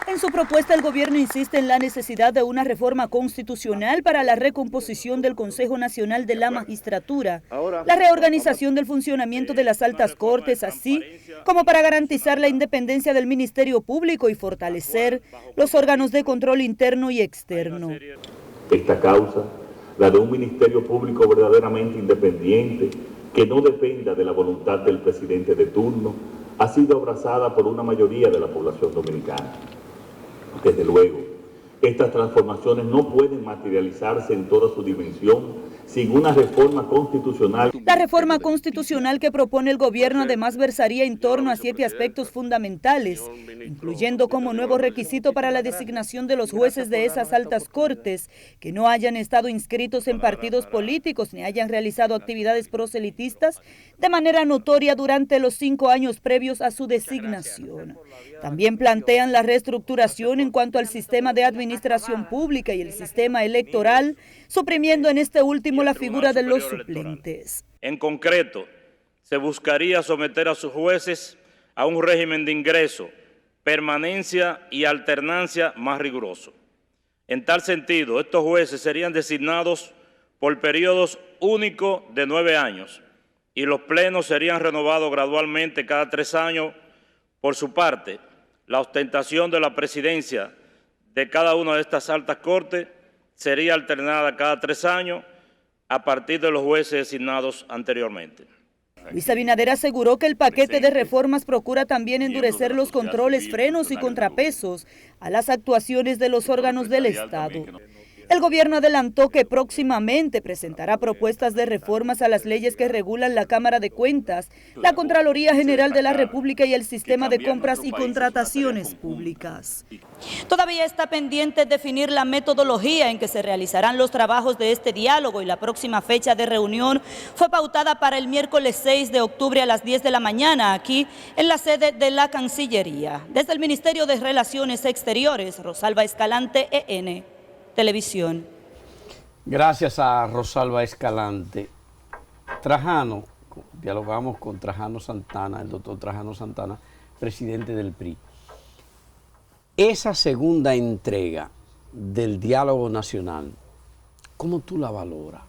En su propuesta, el gobierno insiste en la necesidad de una reforma constitucional para la recomposición del Consejo Nacional de la Magistratura, la reorganización del funcionamiento de las altas cortes, así como para garantizar la independencia del Ministerio Público y fortalecer los órganos de control interno y externo. Esta causa, la de un Ministerio Público verdaderamente independiente, que no dependa de la voluntad del presidente de turno, ha sido abrazada por una mayoría de la población dominicana. Desde luego, estas transformaciones no pueden materializarse en toda su dimensión sin una reforma constitucional. La reforma constitucional que propone el gobierno además versaría en torno a 7 aspectos fundamentales, incluyendo como nuevo requisito para la designación de los jueces de esas altas cortes que no hayan estado inscritos en partidos políticos ni hayan realizado actividades proselitistas de manera notoria durante los 5 años previos a su designación. También plantean la reestructuración en cuanto al sistema de administración pública y el sistema electoral, suprimiendo en este último la figura de los suplentes. En concreto, se buscaría someter a sus jueces a un régimen de ingreso, permanencia y alternancia más riguroso. En tal sentido, estos jueces serían designados por periodos únicos de 9 años y los plenos serían renovados gradualmente cada 3 años. Por su parte, la ostentación de la presidencia de cada una de estas altas cortes sería alternada cada 3 años a partir de los jueces designados anteriormente. Luis Abinader aseguró que el paquete de reformas procura también endurecer los controles, frenos y contrapesos a las actuaciones de los órganos del Estado. El gobierno adelantó que próximamente presentará propuestas de reformas a las leyes que regulan la Cámara de Cuentas, la Contraloría General de la República y el sistema de compras y contrataciones públicas. Todavía está pendiente definir la metodología en que se realizarán los trabajos de este diálogo y la próxima fecha de reunión fue pautada para el miércoles 6 de octubre a las 10 de la mañana aquí en la sede de la Cancillería. Desde el Ministerio de Relaciones Exteriores, Rosalba Escalante, EN Televisión. Gracias a Rosalba Escalante. Trajano, dialogamos con Trajano Santana, el doctor Trajano Santana, presidente del PRI. Esa segunda entrega del diálogo nacional, ¿cómo tú la valoras?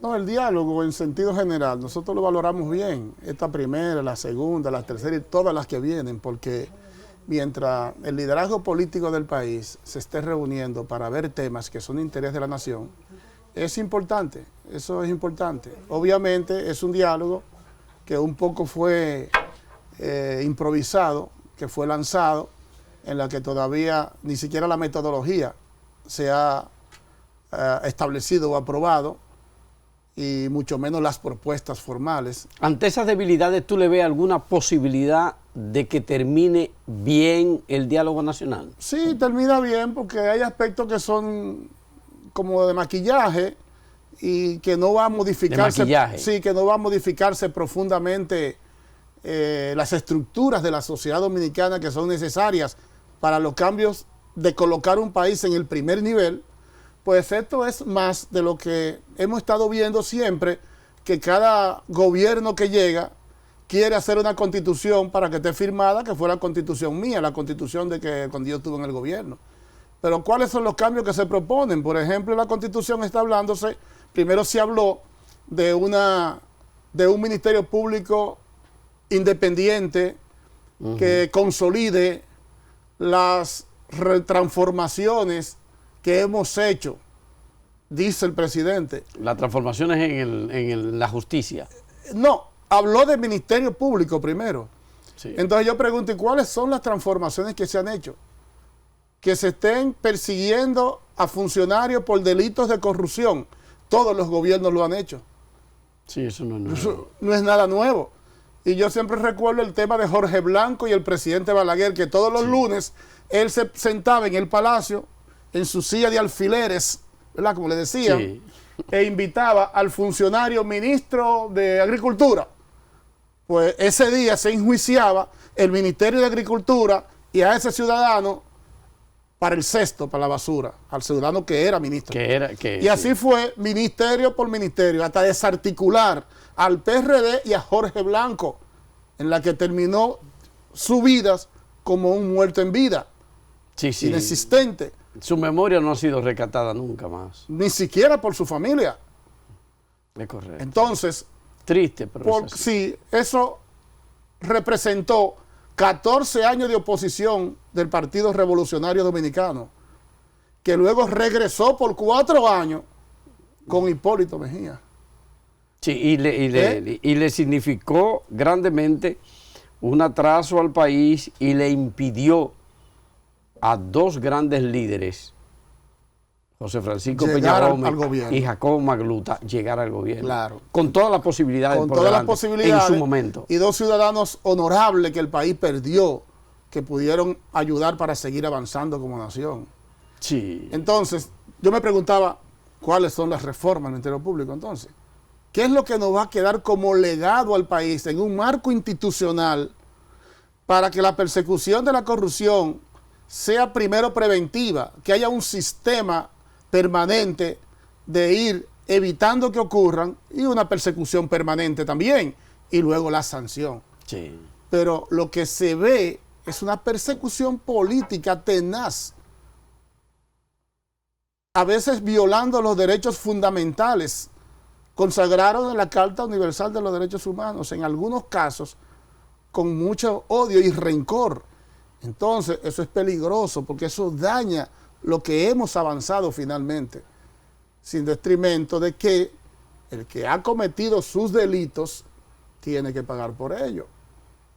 No, el diálogo en sentido general, nosotros lo valoramos bien. Esta primera, la segunda, la tercera y todas las que vienen, porque mientras el liderazgo político del país se esté reuniendo para ver temas que son de interés de la nación, es importante, eso es importante. Obviamente es un diálogo que un poco fue improvisado, que fue lanzado, en la que todavía ni siquiera la metodología se ha establecido o aprobado, y mucho menos las propuestas formales. Ante esas debilidades, ¿tú le ves alguna posibilidad de que termine bien el diálogo nacional? Sí, termina bien porque hay aspectos que son como de maquillaje y que no va a modificarse. ¿De maquillaje? Sí, que no va a modificarse profundamente las estructuras de la sociedad dominicana que son necesarias para los cambios de colocar un país en el primer nivel. Pues esto es más de lo que hemos estado viendo siempre, que cada gobierno que llega quiere hacer una constitución para que esté firmada, que fue la constitución mía, la constitución de que cuando yo estuve en el gobierno. Pero ¿cuáles son los cambios que se proponen? Por ejemplo, la constitución está hablándose, primero se habló de un ministerio público independiente que consolide las transformaciones que hemos hecho, dice el presidente. Las transformaciones en la justicia. No, habló del Ministerio Público primero. Sí. Entonces yo pregunto, ¿y cuáles son las transformaciones que se han hecho? Que se estén persiguiendo a funcionarios por delitos de corrupción. Todos los gobiernos lo han hecho. Sí, eso no es nuevo. Eso no es nada nuevo. Y yo siempre recuerdo el tema de Jorge Blanco y el presidente Balaguer, que todos los lunes él se sentaba en el palacio, en su silla de alfileres, ¿verdad? Como le decían, Sí. E invitaba al funcionario ministro de Agricultura. Pues ese día se enjuiciaba el Ministerio de Agricultura y a ese ciudadano para el cesto, para la basura, al ciudadano que era ministro. Y así fue ministerio por ministerio, hasta desarticular al PRD y a Jorge Blanco, en la que terminó su vida como un muerto en vida. Sí, sí. Inexistente. Su memoria no ha sido rescatada nunca más. Ni siquiera por su familia. Es correcto. Entonces, Triste, pero es así. sí, eso representó 14 años de oposición del Partido Revolucionario Dominicano, que luego regresó por 4 años con Hipólito Mejía. Sí, y le significó grandemente un atraso al país y le impidió a dos grandes líderes, José Francisco Llegar Peña Gómez al gobierno. y Jacobo Magluta, llegar al gobierno. Claro. Con todas las posibilidades Con por todas las delante, posibilidades. en su momento. Y dos ciudadanos honorables que el país perdió, que pudieron ayudar para seguir avanzando como nación. Sí. Entonces, yo me preguntaba, ¿cuáles son las reformas del Ministerio Público entonces? ¿Qué es lo que nos va a quedar como legado al país en un marco institucional para que la persecución de la corrupción sea primero preventiva, que haya un sistema permanente de ir evitando que ocurran y una persecución permanente también, y luego la sanción? Sí. Pero lo que se ve es una persecución política tenaz, a veces violando los derechos fundamentales consagrados en la Carta Universal de los Derechos Humanos, en algunos casos con mucho odio y rencor. Entonces, eso es peligroso porque eso daña lo que hemos avanzado finalmente, sin detrimento de que el que ha cometido sus delitos tiene que pagar por ello,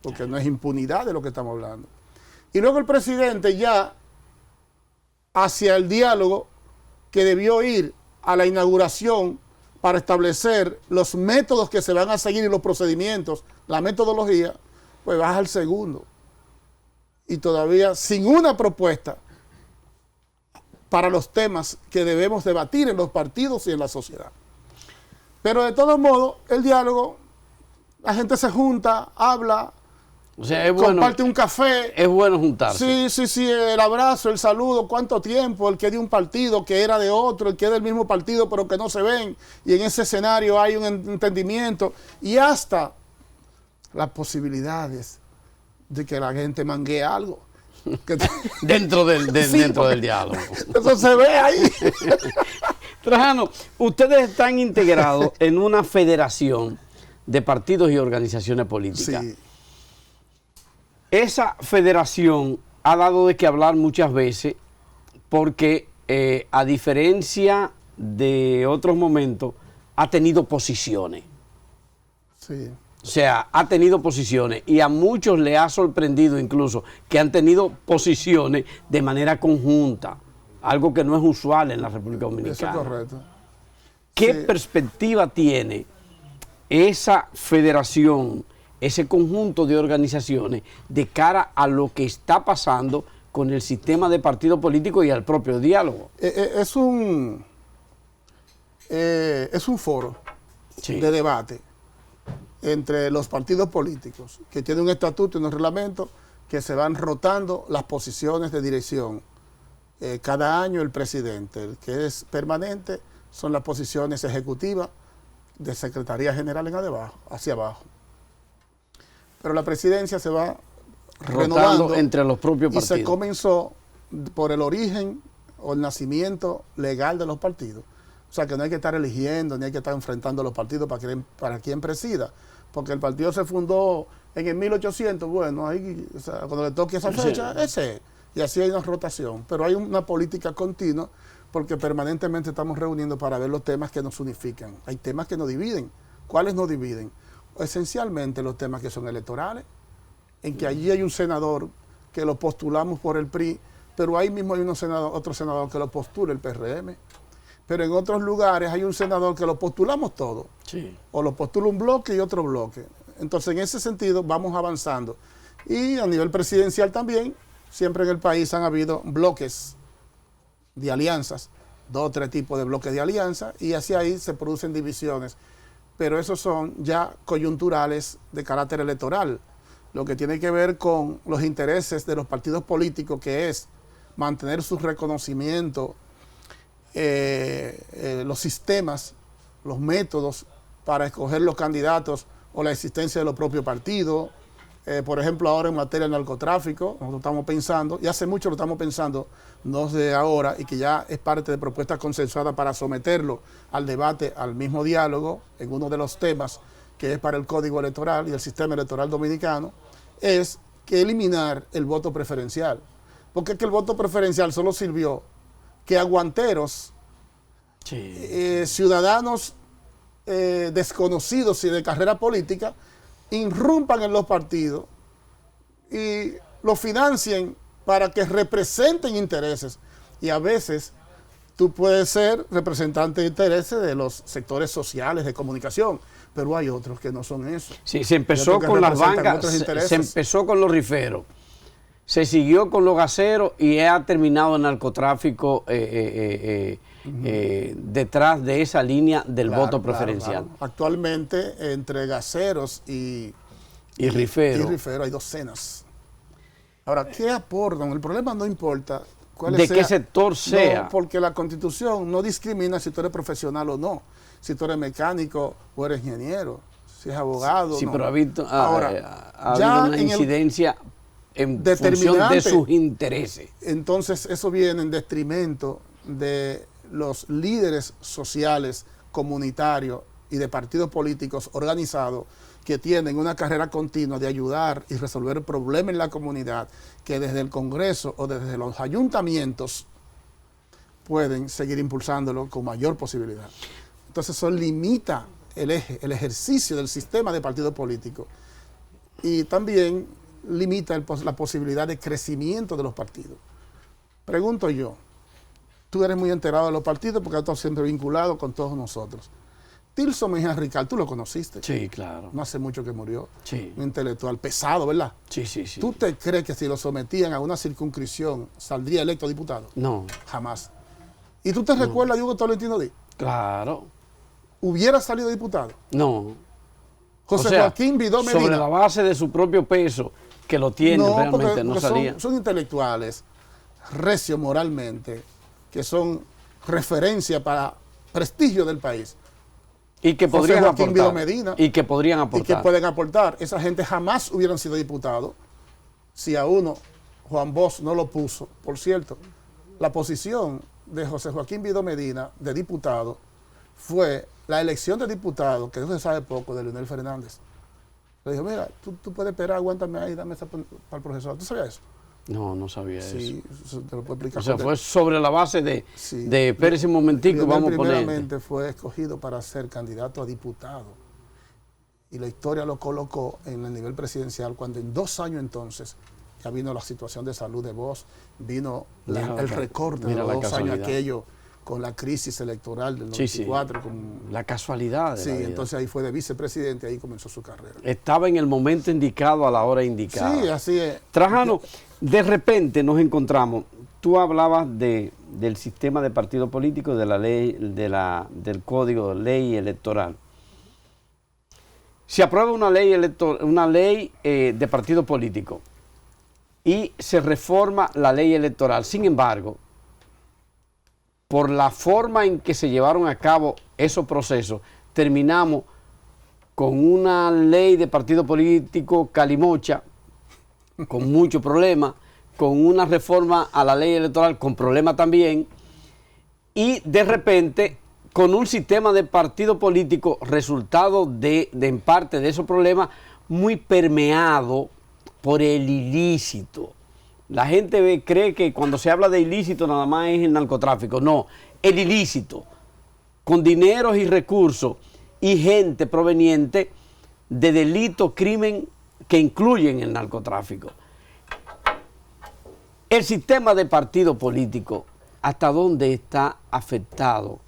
porque no es impunidad de lo que estamos hablando. Y luego el presidente ya hacia el diálogo que debió ir a la inauguración para establecer los métodos que se van a seguir y los procedimientos, la metodología, pues baja al segundo. Y todavía sin una propuesta para los temas que debemos debatir en los partidos y en la sociedad. Pero de todos modos, el diálogo, la gente se junta, habla, O sea, es bueno, comparte un café. es bueno juntarse. Sí, el abrazo, el saludo, cuánto tiempo, el que de un partido, que era de otro, el que es del mismo partido, pero que no se ven, y en ese escenario hay un entendimiento, y hasta las posibilidades de que la gente manguee algo. Dentro del diálogo. Eso se ve ahí. Trajano, ustedes están integrados en una federación de partidos y organizaciones políticas. Sí. Esa federación ha dado de qué hablar muchas veces porque, a diferencia de otros momentos, ha tenido posiciones. Sí. O sea, ha tenido posiciones y a muchos le ha sorprendido incluso que han tenido posiciones de manera conjunta, algo que no es usual en la República Dominicana. Eso es correcto. ¿Qué Sí. perspectiva tiene esa federación, ese conjunto de organizaciones de cara a lo que está pasando con el sistema de partido político y al propio diálogo? Es un foro Sí. de debate entre los partidos políticos que tienen un estatuto y unos reglamentos que se van rotando las posiciones de dirección. Cada año el presidente, el que es permanente, son las posiciones ejecutivas de Secretaría General hacia abajo. Pero la presidencia se va renovando entre los propios y partidos. se comenzó por el origen o el nacimiento legal de los partidos. O sea que no hay que estar eligiendo, ni hay que estar enfrentando los partidos para quien presida, porque el partido se fundó en el 1800, bueno, ahí, o sea, cuando le toque esa fecha, ese, y así hay una rotación, pero hay una política continua, porque permanentemente estamos reuniendo para ver los temas que nos unifican. Hay temas que nos dividen. ¿Cuáles nos dividen? Esencialmente los temas que son electorales, en que allí hay un senador que lo postulamos por el PRI, pero ahí mismo hay otro senador que lo postula el PRM. Pero en otros lugares hay un senador que lo postulamos todo. Sí. O lo postula un bloque y otro bloque. Entonces, en ese sentido, vamos avanzando. Y a nivel presidencial también, siempre en el país han habido bloques de alianzas, 2 o 3 tipos de bloques de alianza, y hacia ahí se producen divisiones. Pero esos son ya coyunturales de carácter electoral. Lo que tiene que ver con los intereses de los partidos políticos, que es mantener su reconocimiento, los sistemas, los métodos para escoger los candidatos o la existencia de los propios partidos, Por ejemplo, ahora en materia de narcotráfico, nosotros estamos pensando, y hace mucho lo estamos pensando, no de ahora, y que ya es parte de propuestas consensuadas para someterlo al debate, al mismo diálogo, en uno de los temas que es para el Código Electoral y el sistema electoral dominicano, es que eliminar el voto preferencial. Porque es que el voto preferencial solo sirvió que aguanteros, ciudadanos desconocidos y de carrera política, irrumpan en los partidos y los financien para que representen intereses. Y a veces tú puedes ser representante de intereses de los sectores sociales de comunicación, pero hay otros que no son eso. Sí, se empezó con las bancas, se empezó con los riferos, se siguió con los gaseros y ha terminado el narcotráfico detrás de esa línea del voto preferencial. Claro. Actualmente, entre gaseros y rifero hay docenas. Ahora, ¿qué aportan? El problema no importa cuál de qué sector sea. No, porque la Constitución no discrimina si tú eres profesional o no, si tú eres mecánico o eres ingeniero, si es abogado. Sí, no. Pero ha habido una incidencia en función de sus intereses. Entonces, eso viene en detrimento de los líderes sociales, comunitarios y de partidos políticos organizados que tienen una carrera continua de ayudar y resolver problemas en la comunidad, que desde el Congreso o desde los ayuntamientos pueden seguir impulsándolo con mayor posibilidad. Entonces eso limita el ejercicio del sistema de partido político y también limita la posibilidad de crecimiento de los partidos. Pregunto yo, tú eres muy enterado de los partidos porque estás siempre vinculado con todos nosotros. Tirso Mejía Ricard, tú lo conociste. Sí, claro. No hace mucho que murió. Sí. Un intelectual pesado, ¿verdad? Sí, sí, sí. ¿Tú te crees que si lo sometían a una circunscripción saldría electo diputado? No. Jamás. ¿Y tú te recuerdas de Hugo Tolentino Díaz? Claro. ¿Hubiera salido diputado? No. José Joaquín Vidó Medina. Sobre la base de su propio peso, que lo tiene realmente, no salía. Son intelectuales, recios moralmente, que son referencia para prestigio del país. Y que podrían aportar. Vidó Medina, y que podrían aportar. Y que pueden aportar. Esa gente jamás hubieran sido diputados si a uno Juan Bosch no lo puso. Por cierto, la posición de José Joaquín Vidó Medina de diputado fue la elección de diputado, que eso se sabe poco, de Leonel Fernández. Le dijo, mira, tú puedes esperar, aguántame ahí, dame esa para el profesor. ¿Tú sabías eso? No, no sabía eso. Sí, te lo puedo explicar. O sea, fue sobre la base de espérese un momentico, vamos a poner. Primeramente fue escogido para ser candidato a diputado. Y la historia lo colocó en el nivel presidencial cuando en 2 años entonces ya vino la situación de salud de Bosch, vino el recorte de los 2 años aquello con la crisis electoral del 94. Sí. La casualidad de sí, la vida. entonces ahí fue de vicepresidente, ahí comenzó su carrera. Estaba en el momento indicado, a la hora indicada. Sí, así es. Trajano, de repente nos encontramos, tú hablabas del sistema de partido político, de la ley, del código de ley electoral. Se aprueba una ley de partido político y se reforma la ley electoral. Sin embargo, por la forma en que se llevaron a cabo esos procesos, terminamos con una ley de partido político calimocha, con muchos problemas, con una reforma a la ley electoral con problemas también, y de repente con un sistema de partido político resultado de en parte de esos problemas muy permeado por el ilícito. La gente cree que cuando se habla de ilícito nada más es el narcotráfico. No, el ilícito, con dineros y recursos y gente proveniente de delitos, crimen que incluyen el narcotráfico. El sistema de partido político, ¿hasta dónde está afectado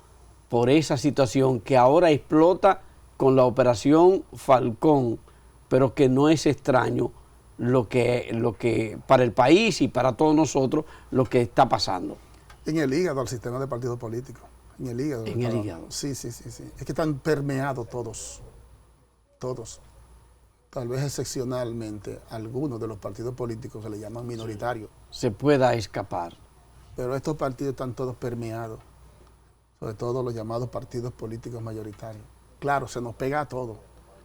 por esa situación que ahora explota con la operación Falcón, pero que no es extraño lo que para el país y para todos nosotros lo que está pasando? En el hígado al sistema de partido político. En el hígado. En el hígado. Sí. Es que están permeados todos. Tal vez excepcionalmente algunos de los partidos políticos se le llaman minoritarios. Se pueda escapar. Pero estos partidos están todos permeados, sobre todo los llamados partidos políticos mayoritarios. Claro, se nos pega a todos.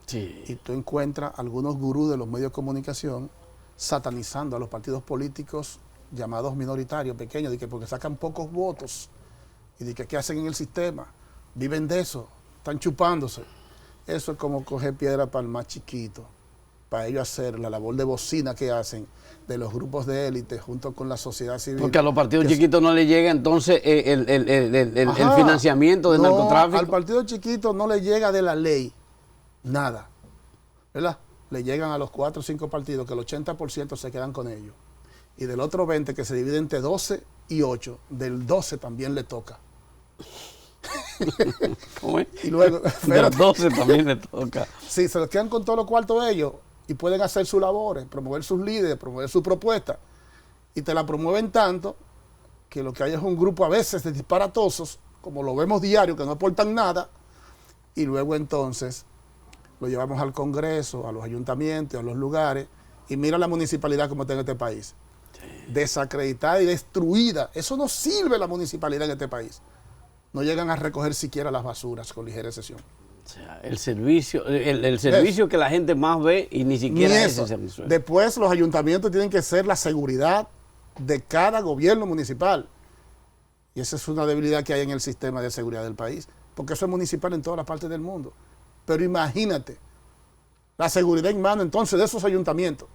Sí. Y tú encuentras algunos gurús de los medios de comunicación satanizando a los partidos políticos llamados minoritarios, pequeños, de que porque sacan pocos votos y de que qué hacen en el sistema, viven de eso, están chupándose. Eso es como coger piedra para el más chiquito, para ellos hacer la labor de bocina que hacen de los grupos de élite junto con la sociedad civil. Porque a los partidos chiquitos no le llega entonces el financiamiento del narcotráfico. Al partido chiquito no le llega de la ley nada, ¿verdad? Le llegan a los 4 o 5 partidos que el 80% se quedan con ellos. Y del otro 20 que se divide entre 12 y 8, del 12 también le toca. ¿Cómo es? Y luego, de los 12 también le toca. Sí, se los quedan con todos los cuartos de ellos y pueden hacer sus labores, promover sus líderes, promover sus propuestas. Y te la promueven tanto que lo que hay es un grupo a veces de disparatosos, como lo vemos diario, que no aportan nada, y luego entonces lo llevamos al Congreso, a los ayuntamientos, a los lugares, y mira la municipalidad como está en este país. Sí. Desacreditada y destruida. Eso no sirve la municipalidad en este país. No llegan a recoger siquiera las basuras, con ligera excepción. O sea, el servicio, el servicio que la gente más ve y ni siquiera es ese servicio. Después los ayuntamientos tienen que ser la seguridad de cada gobierno municipal. Y esa es una debilidad que hay en el sistema de seguridad del país. Porque eso es municipal en todas las partes del mundo. Pero imagínate, la seguridad en mano entonces de esos ayuntamientos,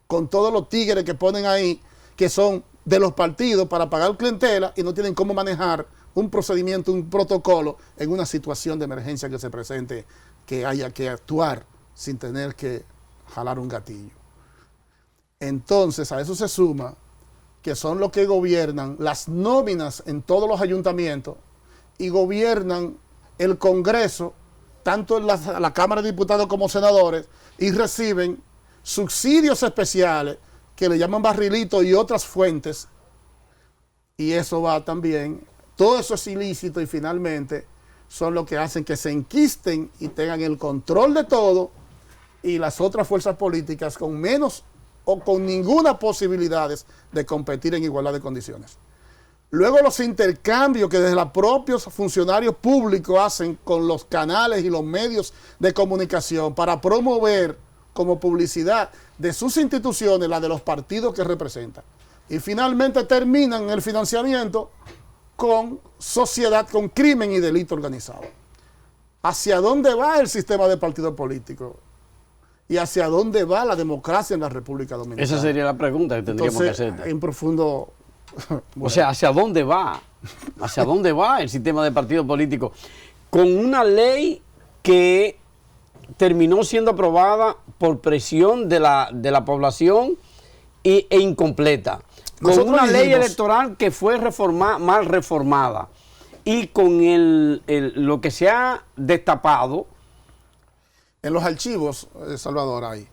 con todos los tigres que ponen ahí, que son de los partidos para pagar clientela y no tienen cómo manejar un procedimiento, un protocolo en una situación de emergencia que se presente, que haya que actuar sin tener que jalar un gatillo. Entonces a eso se suma que son los que gobiernan las nóminas en todos los ayuntamientos y gobiernan el Congreso, tanto en la Cámara de Diputados como senadores, y reciben subsidios especiales que le llaman barrilitos y otras fuentes, y eso va también, todo eso es ilícito y finalmente son los que hacen que se enquisten y tengan el control de todo, y las otras fuerzas políticas con menos o con ninguna posibilidades de competir en igualdad de condiciones. Luego los intercambios que desde los propios funcionarios públicos hacen con los canales y los medios de comunicación para promover como publicidad de sus instituciones la de los partidos que representan. Y finalmente terminan el financiamiento con sociedad, con crimen y delito organizado. ¿Hacia dónde va el sistema de partidos políticos? ¿Y hacia dónde va la democracia en la República Dominicana? Esa sería la pregunta que tendríamos que hacer. En profundo... Bueno. O sea, ¿hacia dónde va? ¿Hacia dónde va el sistema de partidos políticos? Con una ley que terminó siendo aprobada por presión de la población e incompleta. Con una ley electoral que fue mal reformada. Y con lo que se ha destapado. En los archivos, Salvador, hay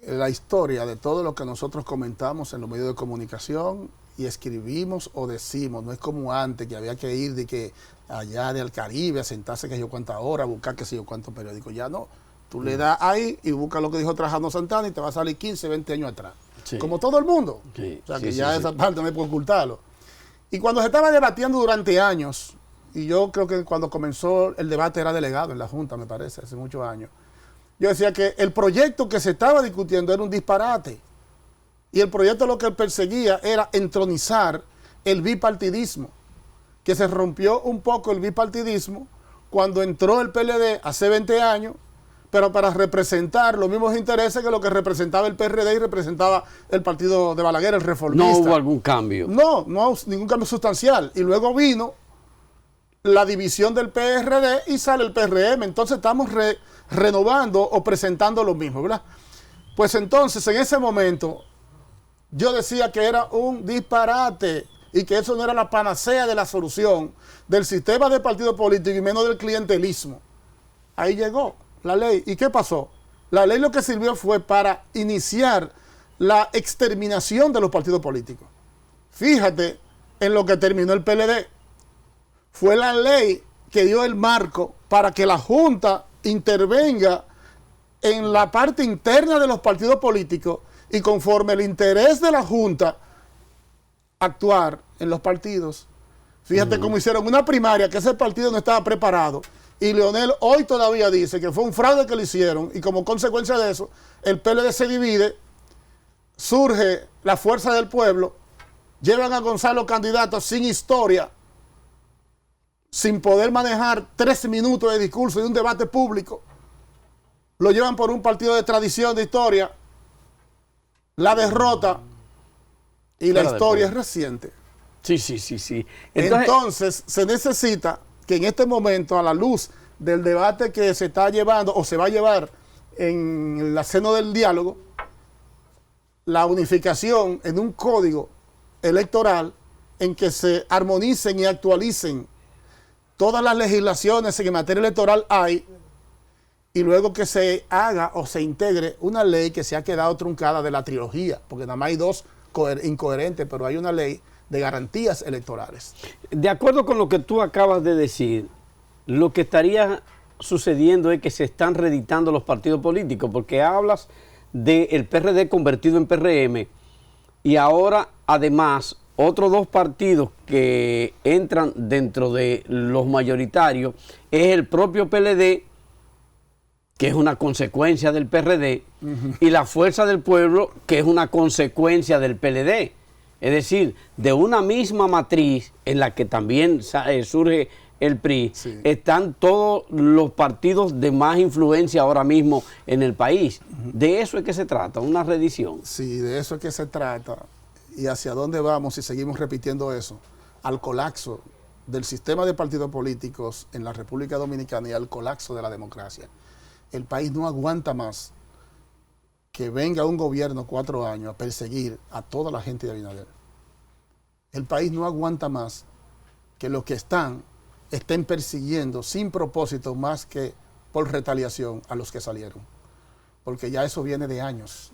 la historia de todo lo que nosotros comentamos en los medios de comunicación y escribimos o decimos. No es como antes, que había que ir de que allá del Caribe a sentarse que yo cuántas horas, a buscar que sé yo cuántos periódicos. Ya no, tú le das ahí y buscas lo que dijo Trajano Santana y te va a salir 15, 20 años atrás. Sí. Como todo el mundo. Sí, o sea que ya esa parte no hay por ocultarlo. Y cuando se estaba debatiendo durante años, y yo creo que cuando comenzó el debate era delegado en la Junta, me parece, hace muchos años, yo decía que el proyecto que se estaba discutiendo era un disparate. Y el proyecto lo que perseguía era entronizar el bipartidismo, que se rompió un poco el bipartidismo cuando entró el PLD hace 20 años, pero para representar los mismos intereses que lo que representaba el PRD y representaba el partido de Balaguer, el reformista. No hubo algún cambio. No hubo ningún cambio sustancial. Y luego vino la división del PRD y sale el PRM. Entonces estamos renovando o presentando lo mismo, ¿verdad? Pues entonces, en ese momento, yo decía que era un disparate y que eso no era la panacea de la solución del sistema de partido político y menos del clientelismo. Ahí llegó la ley. ¿Y qué pasó? La ley lo que sirvió fue para iniciar la exterminación de los partidos políticos. Fíjate en lo que terminó el PLD. Fue la ley que dio el marco para que la Junta intervenga en la parte interna de los partidos políticos y conforme el interés de la Junta actuar en los partidos. Fíjate cómo hicieron una primaria que ese partido no estaba preparado Y Leonel hoy todavía dice que fue un fraude que le hicieron y como consecuencia de eso, el PLD se divide, surge la fuerza del pueblo, llevan a Gonzalo candidato sin historia, sin poder manejar 3 minutos de discurso y un debate público, lo llevan por un partido de tradición, de historia, la derrota y la historia es reciente. Sí. Entonces se necesita que en este momento, a la luz del debate que se está llevando o se va a llevar en el seno del diálogo, la unificación en un código electoral en que se armonicen y actualicen todas las legislaciones que en materia electoral hay, y luego que se haga o se integre una ley que se ha quedado truncada de la trilogía, porque nada más hay 2 incoherentes, pero hay una ley de garantías electorales. De acuerdo con lo que tú acabas de decir, lo que estaría sucediendo es que se están reeditando los partidos políticos, porque hablas del PRD convertido en PRM y ahora además otros 2 partidos que entran dentro de los mayoritarios es el propio PLD, que es una consecuencia del PRD, y la Fuerza del Pueblo, que es una consecuencia del PLD. Es decir, de una misma matriz en la que también surge el PRI, sí, están todos los partidos de más influencia ahora mismo en el país. De eso es que se trata, una reedición. Sí, de eso es que se trata. ¿Y hacia dónde vamos si seguimos repitiendo eso? Al colapso del sistema de partidos políticos en la República Dominicana y al colapso de la democracia. El país no aguanta más que venga un gobierno 4 años a perseguir a toda la gente de Abinader. El país no aguanta más que los que estén persiguiendo sin propósito más que por retaliación a los que salieron. Porque ya eso viene de años,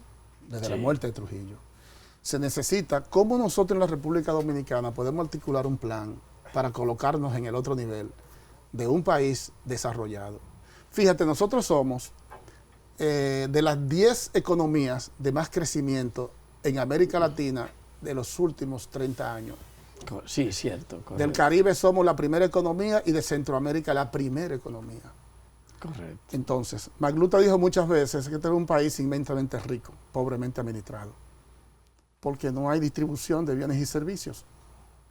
desde la muerte de Trujillo. Se necesita, ¿cómo nosotros en la República Dominicana podemos articular un plan para colocarnos en el otro nivel de un país desarrollado? Fíjate, nosotros somos de las 10 economías de más crecimiento en América Latina de los últimos 30 años. Sí, cierto. Correcto. Del Caribe somos la primera economía y de Centroamérica la primera economía. Correcto. Entonces, Magluta dijo muchas veces que este es un país inmensamente rico, pobremente administrado, porque no hay distribución de bienes y servicios,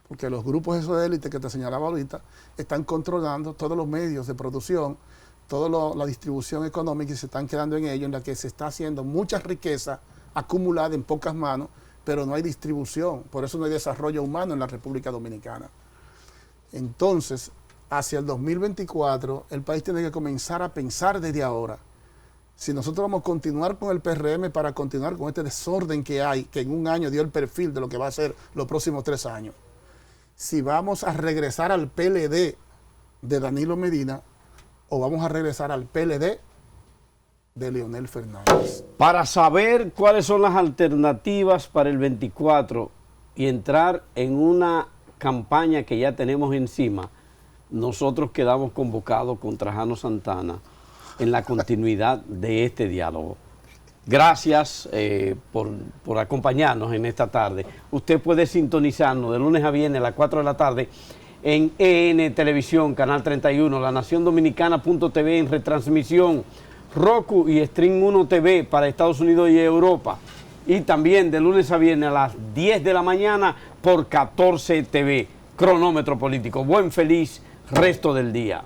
porque los grupos esos de élite que te señalaba ahorita están controlando todos los medios de producción, toda la distribución económica y se están quedando en ello, en la que se está haciendo mucha riqueza acumulada en pocas manos, pero no hay distribución, por eso no hay desarrollo humano en la República Dominicana. Entonces, hacia el 2024, el país tiene que comenzar a pensar desde ahora, si nosotros vamos a continuar con el PRM para continuar con este desorden que hay, que en un año dio el perfil de lo que va a ser los próximos 3 años, si vamos a regresar al PLD de Danilo Medina, o vamos a regresar al PLD de Leonel Fernández. Para saber cuáles son las alternativas para el 24 y entrar en una campaña que ya tenemos encima, nosotros quedamos convocados con Trajano Santana en la continuidad de este diálogo. Gracias por acompañarnos en esta tarde. Usted puede sintonizarnos de lunes a viernes a las 4 de la tarde en EN Televisión, Canal 31, LaNacionDominicana.tv en retransmisión, Roku y Stream 1 TV para Estados Unidos y Europa. Y también de lunes a viernes a las 10 de la mañana por 14 TV, cronómetro político. Buen feliz resto del día.